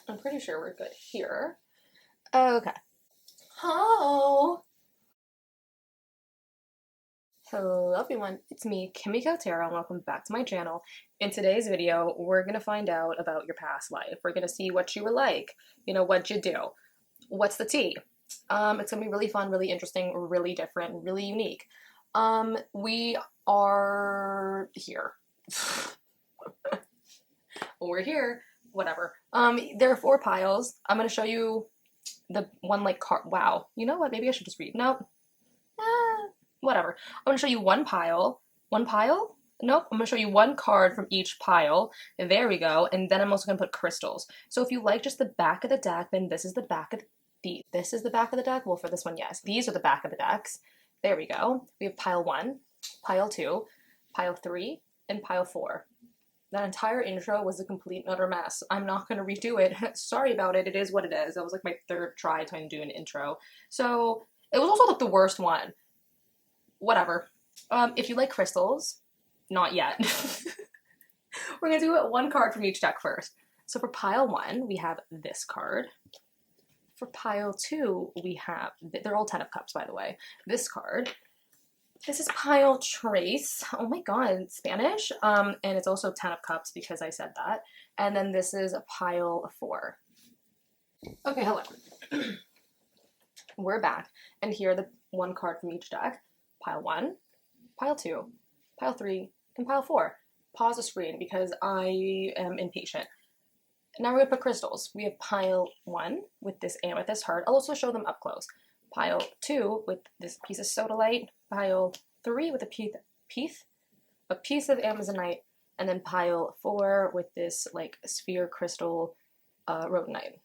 I'm pretty sure we're good here. Okay. Hello. Hello everyone, it's me, Kimiko Tarot, and welcome back to my channel. In today's video, we're gonna find out about your past life. We're gonna see what you were like, what you do. What's the tea? It's gonna be really fun, really interesting, really different, really unique. We are here. We're here, whatever. There are 4 piles. I'm gonna show you the one like card. Wow, you know what? Maybe I should just read. Nope. Whatever. I'm gonna show you one pile. One pile? Nope. I'm gonna show you one card from each pile. There we go. And then I'm also gonna put crystals. So if you like just the back of the deck, then this is the back of this is the back of the deck. Well, for this one, yes. These are the back of the decks. There we go. We have pile 1, pile 2, pile 3, and pile 4. That entire intro was a complete and utter mess. I'm not gonna redo it. Sorry about it. It is what it is. That was like my 3rd try trying to do an intro. So it was also like the worst one. Whatever. If you like crystals, not yet. We're gonna do it one card from each deck first. So for pile 1, we have this card. For pile 2, we have, they're all 10 of cups, by the way, this card. This is pile Trace. Oh my god, Spanish. And it's also 10 of cups because I said that. And then this is a pile 4. Okay, hello. We're back. And here are the one card from each deck. Pile 1, pile 2, pile 3, and pile 4. Pause the screen because I am impatient. Now we're going to put crystals. We have pile 1 with this amethyst heart. I'll also show them up close. Pile 2 with this piece of sodalite. Pile 3 with a piece of amazonite. And then pile 4 with this like sphere crystal rhodonite.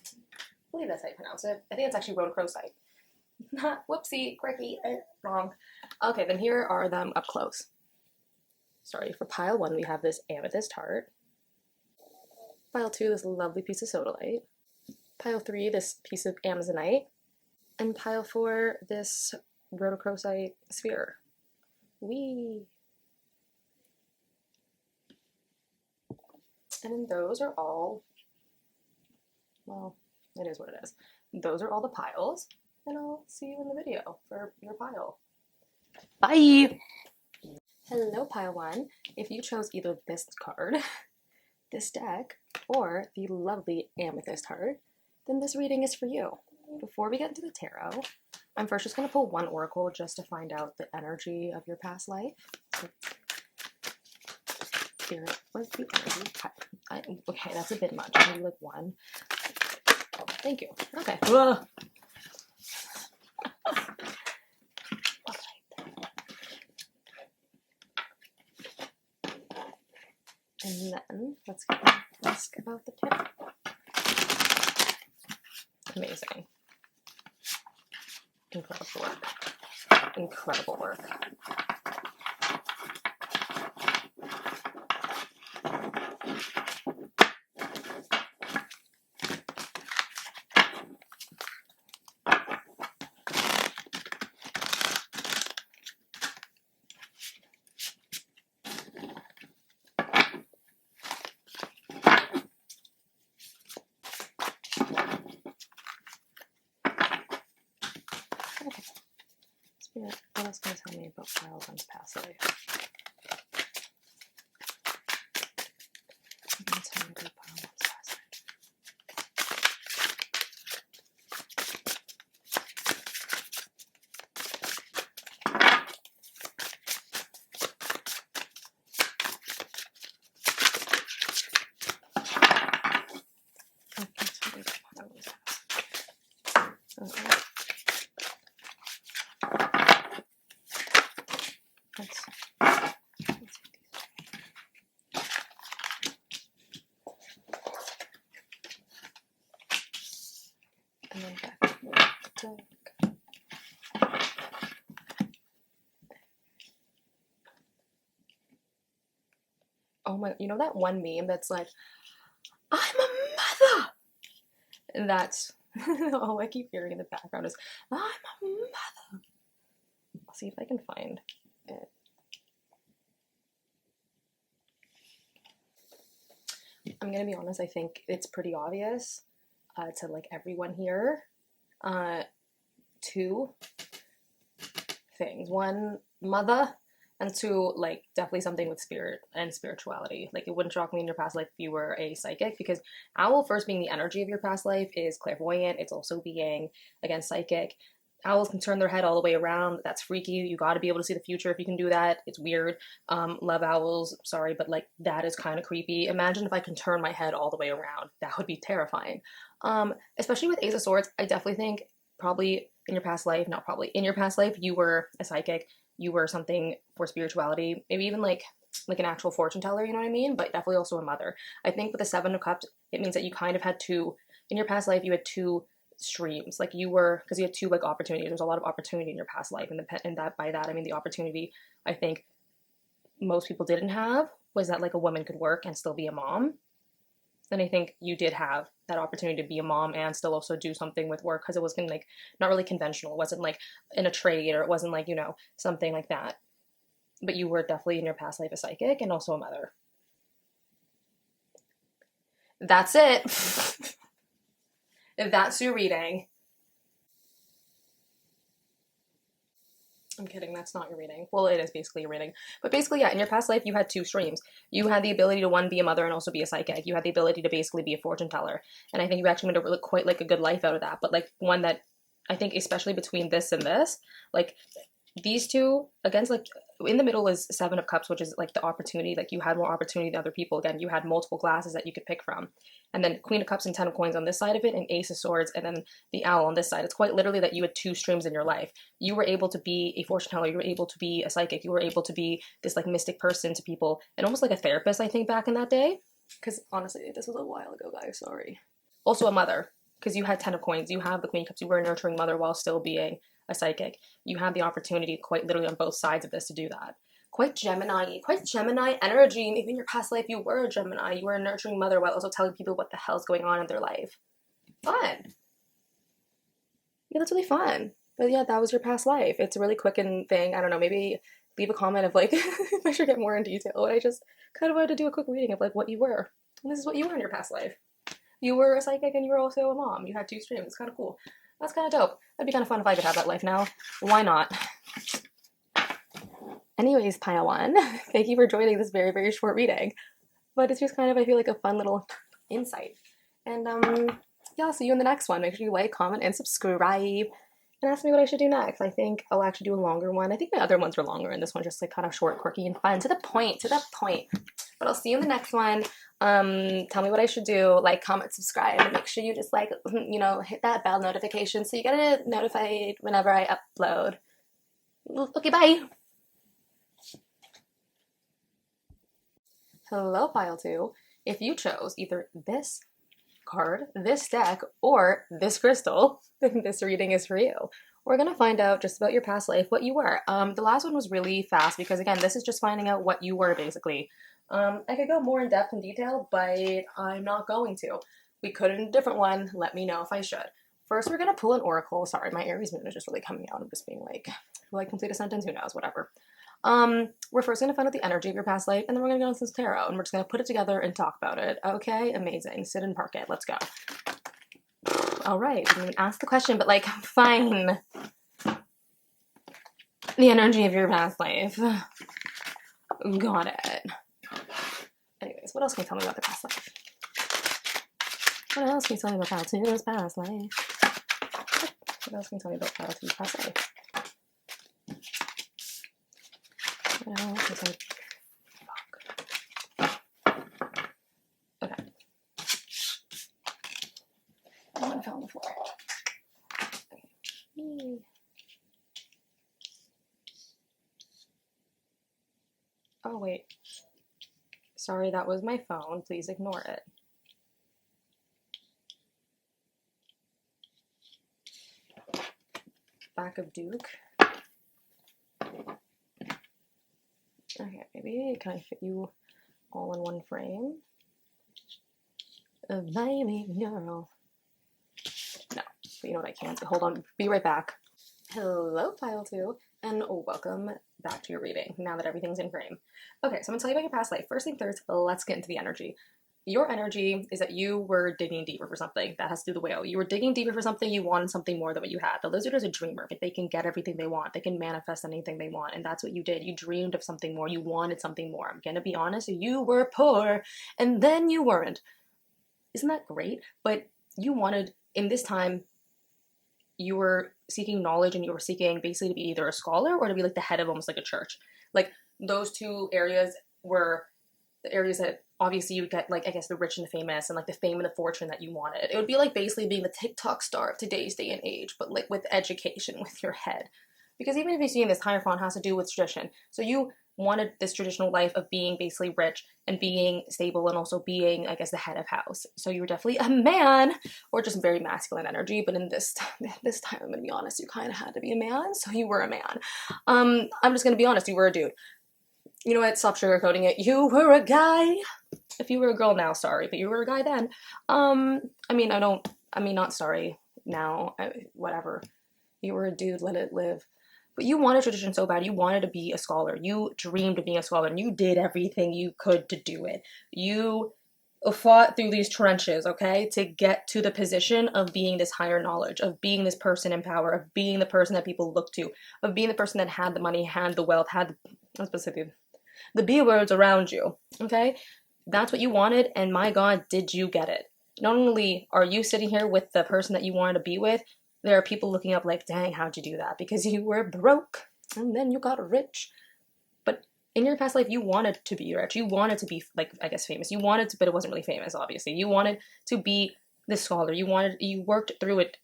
I believe that's how you pronounce it. I think it's actually rhodochrosite. Whoopsie, quirky, wrong. Okay, then here are them up close. Sorry, for pile 1, we have this amethyst heart. Pile 2, this lovely piece of sodalite. Pile 3, this piece of amazonite. And pile 4, this rhodochrosite sphere. Whee! And then those are all, well, it is what it is. Those are all the piles. And I'll see you in the video for your pile. Bye! Hello, pile 1. If you chose either this card, this deck, or the lovely amethyst heart, then this reading is for you. Before we get into the tarot, I'm first just going to pull one oracle just to find out the energy of your past life. So, Spirit, what's the energy? Okay, that's a bit much. I'm going to do like 1. Oh, thank you. Okay. Ugh. And then let's ask about the tarot. Amazing. Incredible work. Incredible work. Okay. Spirit, what else can you tell me about pile 1's past life? What can you tell me about pile 1's past life? What can you tell me about pile 1's past life? Okay. Let's and then back to the deck. Oh my, you know that one meme that's like, I'm a mother? And that's all I keep hearing in the background is, I'm a mother. I'll see if I can find it. I'm gonna be honest, I think it's pretty obvious to like everyone here. Two things. One, mother, and two, like definitely something with spirit and spirituality. Like it wouldn't shock me in your past life if you were a psychic, because owl, first being the energy of your past life, is clairvoyant. It's also being, again, psychic. Owls can turn their head all the way around. That's freaky. You got to be able to see the future if you can do that. It's weird. Love owls. Sorry, but like that is kind of creepy. Imagine if I can turn my head all the way around. That would be terrifying. Especially with Ace of Swords, I definitely think probably in your past life, not probably, in your past life, you were a psychic. You were something for spirituality. Maybe even like an actual fortune teller, you know what I mean? But definitely also a mother. I think with the Seven of Cups, it means that you kind of had two, in your past life, you had two streams. Like you were, because you had two like opportunities. There's a lot of opportunity in your past life, and that, by that I mean the opportunity I think most people didn't have was that like a woman could work and still be a mom. And I think you did have that opportunity to be a mom and still also do something with work, because it wasn't like not really conventional. It wasn't like in a trade, or it wasn't like, you know, something like that. But you were definitely in your past life a psychic and also a mother. That's it. If that's your reading. I'm kidding, that's not your reading. Well, it is basically your reading. But basically, yeah, in your past life, you had two streams. You had the ability to, one, be a mother and also be a psychic. You had the ability to basically be a fortune teller. And I think you actually made a really quite like a good life out of that. But like one that I think, especially between this and this, like these two against, like in the middle is Seven of Cups, which is like the opportunity. Like you had more opportunity than other people. Again, you had multiple glasses that you could pick from. And then Queen of Cups and Ten of Coins on this side of it, and Ace of Swords, and then the Owl on this side. It's quite literally that you had two streams in your life. You were able to be a fortune teller. You were able to be a psychic. You were able to be this like mystic person to people, and almost like a therapist, I think, back in that day. Because honestly, this was a while ago, guys. Sorry. Also a mother, because you had Ten of Coins. You have the Queen of Cups. You were a nurturing mother while still being a psychic. You had the opportunity quite literally on both sides of this to do that. Quite Gemini energy. Maybe in your past life you were a Gemini. You were a nurturing mother while also telling people what the hell's going on in their life. Fun. Yeah, that's really fun. But yeah, that was your past life. It's a really quick and thing. I don't know, maybe leave a comment of like if I should get more in detail. I just kind of wanted to do a quick reading of like what you were. And this is what you were in your past life. You were a psychic and you were also a mom. You had two streams. It's kind of cool. That's kind of dope. That'd be kind of fun if I could have that life now. Why not? Anyways, pile one, thank you for joining this very, very short reading. But it's just kind of, I feel like, a fun little insight. And yeah, I'll see you in the next one. Make sure you like, comment, and subscribe. And ask me what I should do next. I think I'll actually do a longer one. I think my other ones were longer, and this one's just like kind of short, quirky, and fun. To the point, to the point. But I'll see you in the next one. Tell me what I should do. Like, comment, subscribe, and make sure you just like, you know, hit that bell notification so you get it notified whenever I upload. Okay, bye. Hello, pile two. If you chose either this card, this deck, or this crystal, then this reading is for you. We're gonna find out just about your past life, what you were. The last one was really fast because again, this is just finding out what you were basically. I could go more in depth and detail, but I'm not going to. We could in a different one. Let me know if I should. First, we're gonna pull an oracle. Sorry, my Aries moon is just really coming out. I'm just being like, will I complete a sentence? Who knows? Whatever. We're first going to find out the energy of your past life, and then we're going to go into this tarot, and we're just going to put it together and talk about it. Okay? Amazing. Sit and park it. Let's go. All right. I didn't even ask the question, but like, fine. The energy of your past life. Got it. Anyways, what else can you tell me about the past life? What else can you tell me about pile two's past life? What else can you tell me about pile two's past life? No, fuck. Okay. One fell on the floor. Oh, wait. Sorry, that was my phone. Please ignore it. Back of Duke. Okay, maybe can I fit you all in one frame? A baby girl. No, but you know what I can't. Hold on, be right back. Hello, pile two, and welcome back to your reading, now that everything's in frame. Okay, so I'm gonna tell you about your past life. First thing first, let's get into the energy. your energy is that you were digging deeper for something. That has to do the whale. You were digging deeper for something. You wanted something more than what you had. The lizard is a dreamer. If they can get everything they want, they can manifest anything they want. And that's what you did. You dreamed of something more. You wanted something more. I'm going to be honest. You were poor and then you weren't. Isn't that great? But you wanted, in this time, you were seeking knowledge and you were seeking basically to be either a scholar or to be like the head of almost like a church. Like those two areas were the areas that obviously you would get, like, I guess the rich and the famous and like the fame and the fortune that you wanted. It would be like basically being the TikTok star of today's day and age, but like with education, with your head. Because even if you're seeing this, Hierophant has to do with tradition. So you wanted this traditional life of being basically rich and being stable and also being, I guess, the head of house. So you were definitely a man, or just very masculine energy. But in this time, I'm going to be honest, you kind of had to be a man. So you were a man. I'm just going to be honest, you were a dude. You know what? Stop sugarcoating it. You were a guy. If you were a girl now, sorry, but you were a guy then. Not sorry now. Whatever. You were a dude. Let it live. But you wanted tradition so bad. You wanted to be a scholar. You dreamed of being a scholar, and you did everything you could to do it. You fought through these trenches, okay, to get to the position of being this higher knowledge, of being this person in power, of being the person that people look to, of being the person that had the money, had the wealth, had the B words around you, okay? That's what you wanted, and my God, did you get it. Not only are you sitting here with the person that you wanted to be with, there are people looking up like, dang, how'd you do that? Because you were broke, and then you got rich. But in your past life, you wanted to be rich. You wanted to be, like, I guess, famous. You wanted to, but it wasn't really famous, obviously. You wanted to be the scholar. You worked through it,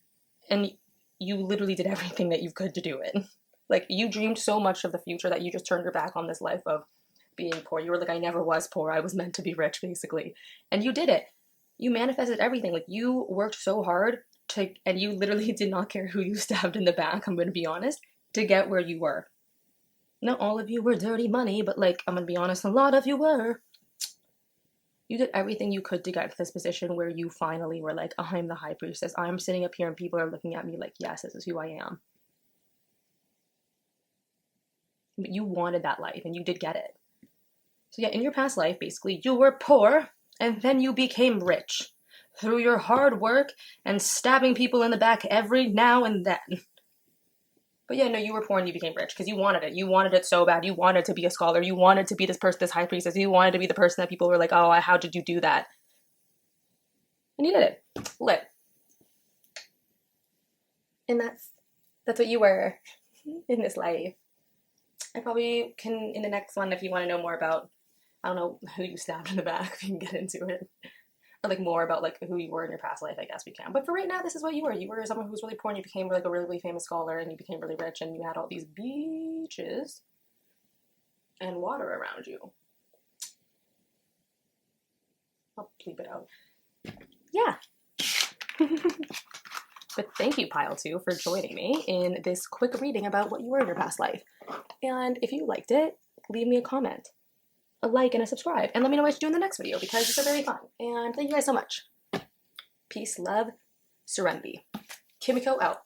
and you literally did everything that you could to do it. Like, you dreamed so much of the future that you just turned your back on this life of being poor. You were like, I never was poor. I was meant to be rich, basically. And you did it. You manifested everything. Like, you worked so hard and you literally did not care who you stabbed in the back, I'm going to be honest, to get where you were. Not all of you were dirty money, but like, I'm going to be honest, a lot of you were. You did everything you could to get to this position where you finally were like, I'm the high priestess. I'm sitting up here and people are looking at me like, yes, this is who I am. But you wanted that life and you did get it. So yeah, in your past life, basically, you were poor and then you became rich through your hard work and stabbing people in the back every now and then. But yeah, no, you were poor and you became rich because you wanted it. You wanted it so bad. You wanted to be a scholar. You wanted to be this person, this high priestess. You wanted to be the person that people were like, oh, how did you do that? And you did it. Lit. And that's what you were in this life. I probably can, in the next one, if you want to know more about, I don't know, who you stabbed in the back, we can get into it. Or like more about like who you were in your past life, I guess we can. But for right now, this is what you were. You were someone who was really poor and you became like a really, really famous scholar and you became really rich and you had all these beaches and water around you. I'll bleep it out. Yeah. But thank you, Pile 2, for joining me in this quick reading about what you were in your past life. And if you liked it, leave me a comment, a like, and a subscribe. And let me know what I should do in the next video because it's very fun. And thank you guys so much. Peace, love, serenity. Kimiko out.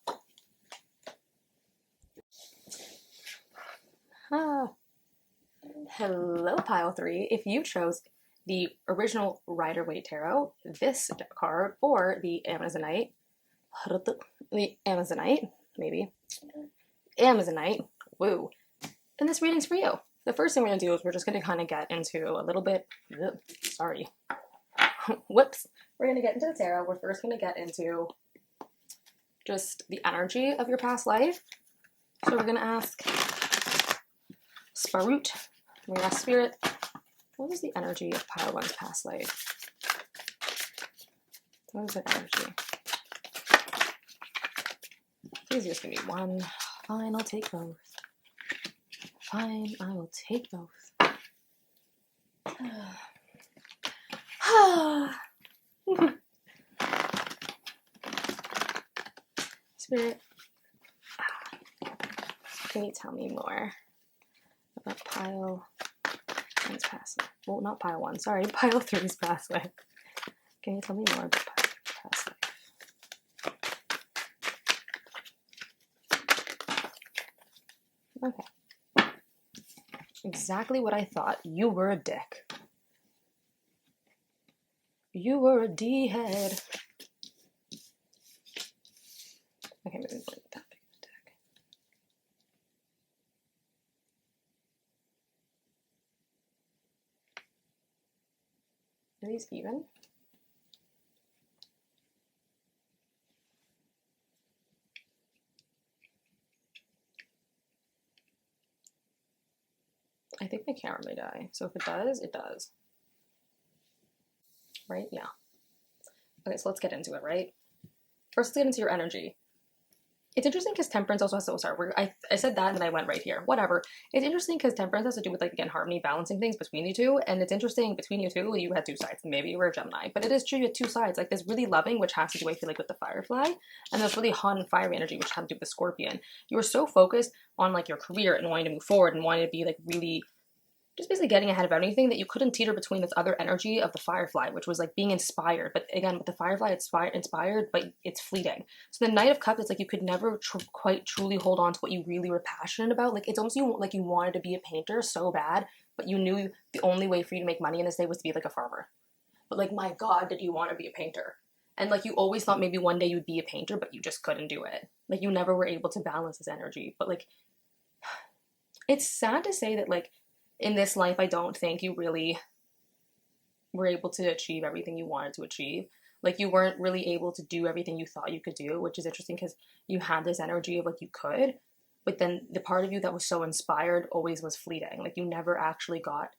Hello, Pile 3. If you chose the original Rider-Waite Tarot, this card, or the Amazonite, maybe. Amazonite, woo. And this reading's for you. The first thing we're going to do is we're just going to kind of get into a little bit, whoops. We're going to get into the tarot. We're first going to get into just the energy of your past life. So we're going to ask Spirit, we're going to ask Spirit, what is the energy of Pile 1's past life? What is the energy? Please just give me one. Fine, I'll take both. Fine, I will take both. Spirit, can you tell me more about Pile 1's past life? Well, not Pile 1, sorry, Pile 3's past life. Can you tell me more about Pile 3's past life? Okay. Exactly what I thought. You were a dick. You were a D-head. Okay, maybe like that big of a deck. Are these even? I think my camera may die. So if it does, it does. Right? Yeah. Okay, so let's get into it, right? First, let's get into your energy. It's interesting because temperance also has to, sorry, I said that and then I went right here. Whatever. It's interesting because temperance has to do with, like, again, harmony, balancing things between you two. And it's interesting between you two, you had two sides. Maybe you were a Gemini, but it is true you had two sides. Like, there's really loving, which has to do, I feel like, with the firefly. And there's really hot and fiery energy, which had to do with the scorpion. You were so focused on, like, your career and wanting to move forward and wanting to be, like, really just basically getting ahead of anything that you couldn't teeter between this other energy of the firefly, which was like being inspired. But again, with the firefly, it's inspired, but it's fleeting. So the Knight of Cups, it's like you could never quite truly hold on to what you really were passionate about. Like, it's almost like you wanted to be a painter so bad, but you knew the only way for you to make money in this day was to be like a farmer. But like, my God, did you want to be a painter? And like, you always thought maybe one day you'd be a painter, but you just couldn't do it. Like, you never were able to balance this energy. But like, it's sad to say that, like, in this life, I don't think you really were able to achieve everything you wanted to achieve. Like, you weren't really able to do everything you thought you could do, which is interesting because you had this energy of like you could, but then the part of you that was so inspired always was fleeting. Like, you never actually got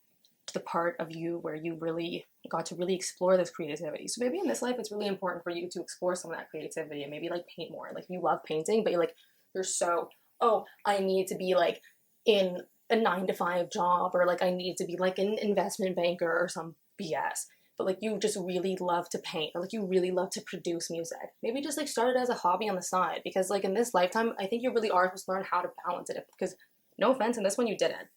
to the part of you where you really got to really explore this creativity. So maybe in this life, it's really important for you to explore some of that creativity and maybe like paint more. Like, you love painting, but you're so, oh, I need to be like in a 9-to-5 job, or like I need to be like an investment banker or some BS. But like, you just really love to paint, or like you really love to produce music. Maybe just like start it as a hobby on the side, because like in this lifetime, I think you really are supposed to learn how to balance it. Because no offense, in this one you didn't.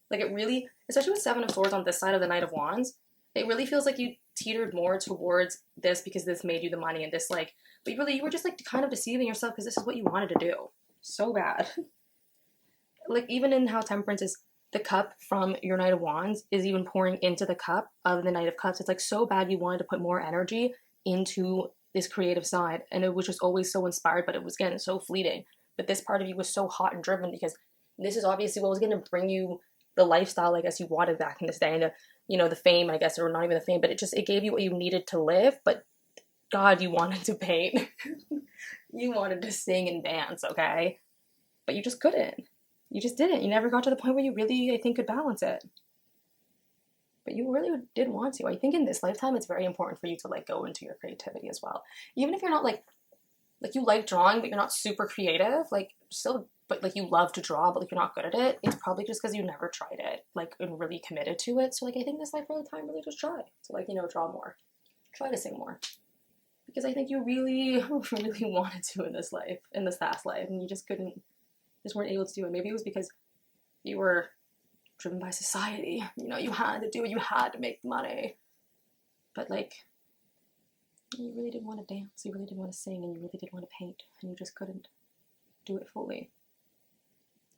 Like, it really, especially with Seven of Swords on this side of the Knight of Wands, it really feels like you teetered more towards this because this made you the money and this, like, but you were just like kind of deceiving yourself because this is what you wanted to do so bad. Like, even in how temperance is, the cup from your Knight of Wands is even pouring into the cup of the Knight of Cups. It's like so bad you wanted to put more energy into this creative side, and it was just always so inspired, but it was, again, so fleeting. But this part of you was so hot and driven because this is obviously what was going to bring you the lifestyle, I guess, you wanted back in this day, and the fame, I guess, or not even the fame, but it gave you what you needed to live. But God, you wanted to paint. You wanted to sing and dance, okay? But you just couldn't. You just didn't. You never got to the point where you really, I think, could balance it. But you really did want to. I think in this lifetime, it's very important for you to, like, go into your creativity as well. Even if you're not, like you like drawing, but you're not super creative, like, still, but, like, you love to draw, but, like, you're not good at it, it's probably just because you never tried it, like, and really committed to it. So, like, I think this life, for the time, really just try to, like, draw more. Try to sing more. Because I think you really, really wanted to in this life, in this past life, and you just weren't able to do it. Maybe it was because you were driven by society. You had to do it. You had to make money. But, like, you really didn't want to dance. You really didn't want to sing. And you really didn't want to paint. And you just couldn't do it fully.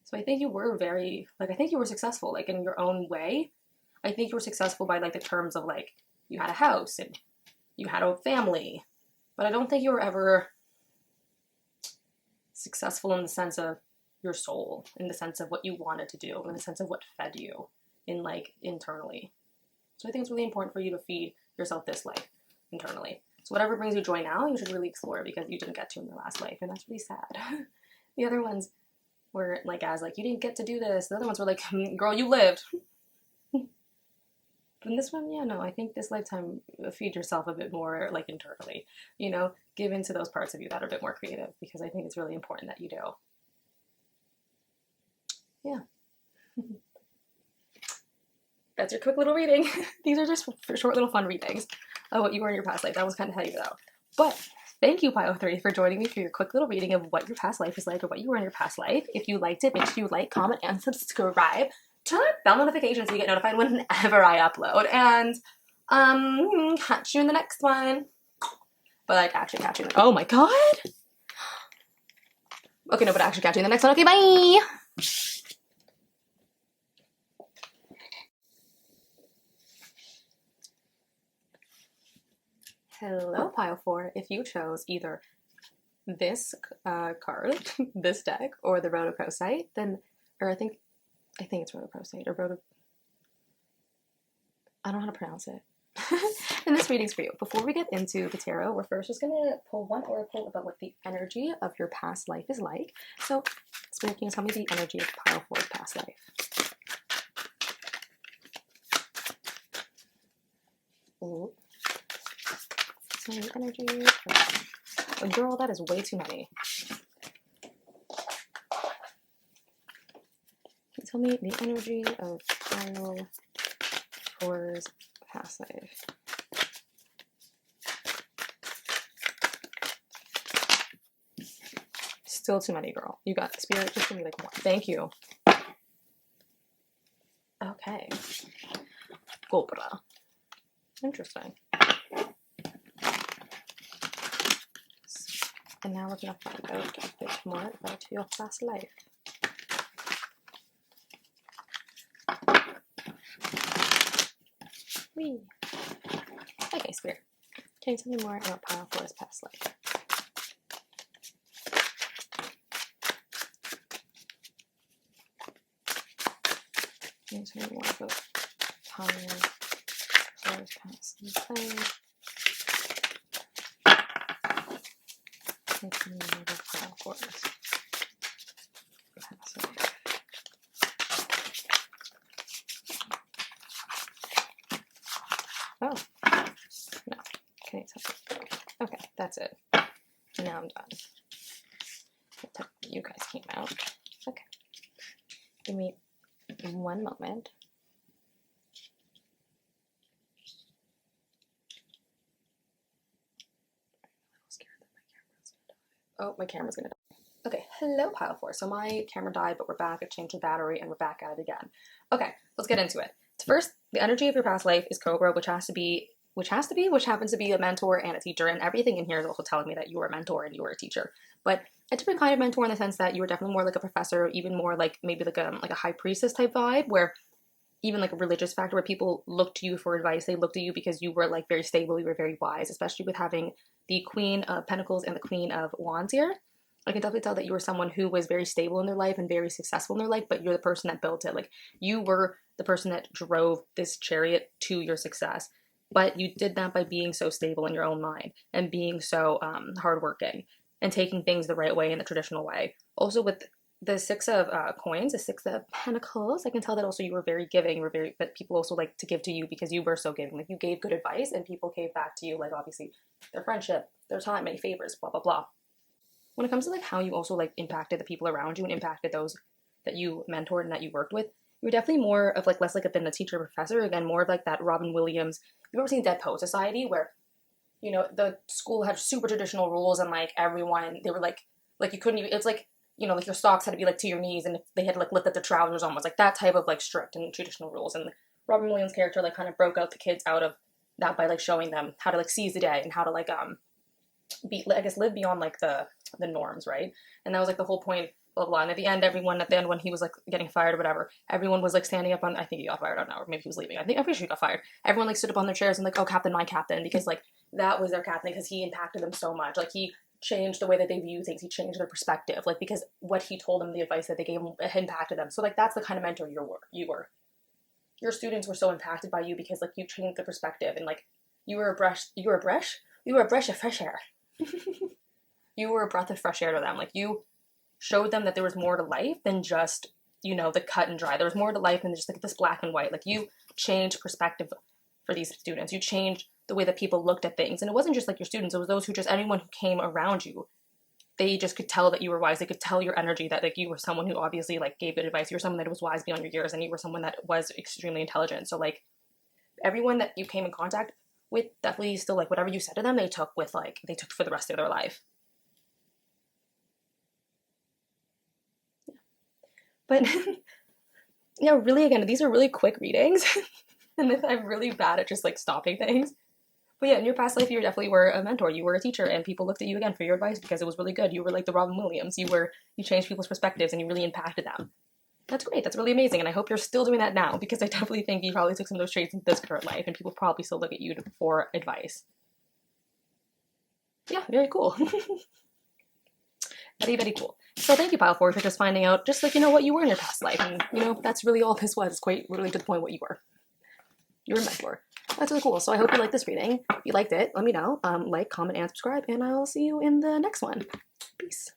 So I think you were I think you were successful, like, in your own way. I think you were successful by, like, the terms of, like, you had a house and you had a family. But I don't think you were ever successful in the sense of your soul, in the sense of what you wanted to do, in the sense of what fed you in, like, internally. So I think it's really important for you to feed yourself this life internally. So whatever brings you joy now, you should really explore, because you didn't get to in your last life, and that's really sad. The other ones were like, as like, you didn't get to do this. The other ones were like, girl, you lived. But in this one, yeah, no, I think this lifetime, feed yourself a bit more, like, internally, give into those parts of you that are a bit more creative, because I think it's really important that you do. Yeah. That's your quick little reading. These are just short little fun readings of what you were in your past life. That was kind of heavy though. But thank you, Pile 3, for joining me for your quick little reading of what your past life is like, or what you were in your past life. If you liked it, make sure you like, comment, and subscribe. Turn on bell notifications so you get notified whenever I upload. And catch you in the next one. But like, actually catch you in the, oh my god. Okay, no, but actually catch you in the next one. Okay, bye. pile 4, if you chose either this card, this deck, or the rhodochrosite, then, or I think it's rhodochrosite, or I don't know how to pronounce it. And this reading's for you. Before we get into the tarot, we're first just gonna pull one oracle about what the energy of your past life is like. So, Spirit, can you tell me the energy of pile 4's past life? Ooh. So the energy. Oh, girl, that is way too many. Can you tell me the energy of pile 4's past life? Still too many, girl. You got Spirit. Just give me like one. Thank you. Okay. Cobra. Interesting. And now we're gonna find out a bit more about your past life. Whee. Okay, Spirit. Can you tell me more about pile 4's past life? Can you tell me more about pile 4's past life? Can you tell me more about pile 4's past life? Oh, no. Can you tell me? Okay, that's it. Now I'm done. You guys came out. Okay. Give me one moment. Oh, my camera's gonna die. Okay, hello pile 4. So my camera died, but we're back. I changed the battery and we're back at it again. Okay, let's get into it. First, the energy of your past life is Cobra, which happens to be a mentor and a teacher, and everything in here is also telling me that you were a mentor and you were a teacher. But a different kind of mentor in the sense that you were definitely more like a professor, even more like maybe like a high priestess type vibe, where even like a religious factor where people look to you for advice. They looked at you because you were like very stable, you were very wise, especially with having the Queen of Pentacles and the Queen of Wands here. I can definitely tell that you were someone who was very stable in their life and very successful in their life, but you're the person that built it. Like, you were the person that drove this chariot to your success. But you did that by being so stable in your own mind and being so hardworking and taking things the right way in the traditional way. Also, with the 6 of coins, the 6 of pentacles, I can tell that also you were very giving. But people also like to give to you because you were so giving. Like, you gave good advice and people gave back to you, like, obviously their friendship, their time, any favors, blah, blah, blah. When it comes to like how you also like impacted the people around you and impacted those that you mentored and that you worked with, you were definitely more of like less like than a teacher or professor. Again, more of like that Robin Williams. You've ever seen Dead Poet Society, where, you know, the school had super traditional rules and like everyone, they were like you couldn't even, it's like, you know, like your socks had to be like to your knees and if they had like lifted their trousers on, was like that type of like strict and traditional rules. And Robin Williams' character like kind of broke out the kids out of that by like showing them how to like seize the day and how to like live beyond like the norms, right? And that was like the whole point, blah, blah, blah. And at the end when he was like getting fired or whatever, everyone was like standing up on, I think he got fired, I don't know, or maybe he was leaving, I'm pretty sure he got fired. Everyone like stood up on their chairs and like, oh, captain, my captain, because like that was their captain because he impacted them so much. Like, he changed the way that they view things, he changed their perspective, like, because what he told them, the advice that they gave him, impacted them. So like that's the kind of mentor you were. Your students were so impacted by you because like you changed the perspective and like you were a breath of fresh air. You were a breath of fresh air to them. Like, you showed them that there was more to life than just, you know, the cut and dry. There was more to life than just like this black and white. Like, you changed perspective for these students. You changed the way that people looked at things. And it wasn't just like your students. It was those who just, anyone who came around you. They just could tell that you were wise. They could tell your energy that like you were someone who obviously like gave good advice. You were someone that was wise beyond your years, and you were someone that was extremely intelligent. So like everyone that you came in contact with definitely still like whatever you said to them, they took for the rest of their life. But yeah, really, again, these are really quick readings. And I'm really bad at just like stopping things. But yeah, in your past life, you definitely were a mentor. You were a teacher, and people looked at you again for your advice because it was really good. You were like the Robin Williams. You changed people's perspectives and you really impacted them. That's great. That's really amazing. And I hope you're still doing that now, because I definitely think you probably took some of those traits into this current life and people probably still look at you for advice. yeah, very cool. Very, very cool. So thank you, Pile 4, for just finding out just like, you know, what you were in your past life. And, you know, that's really all this was. Quite really to the point what you were. You were a mentor. That's really cool. So I hope you liked this reading. If you liked it, let me know. Like, comment, and subscribe. And I'll see you in the next one. Peace.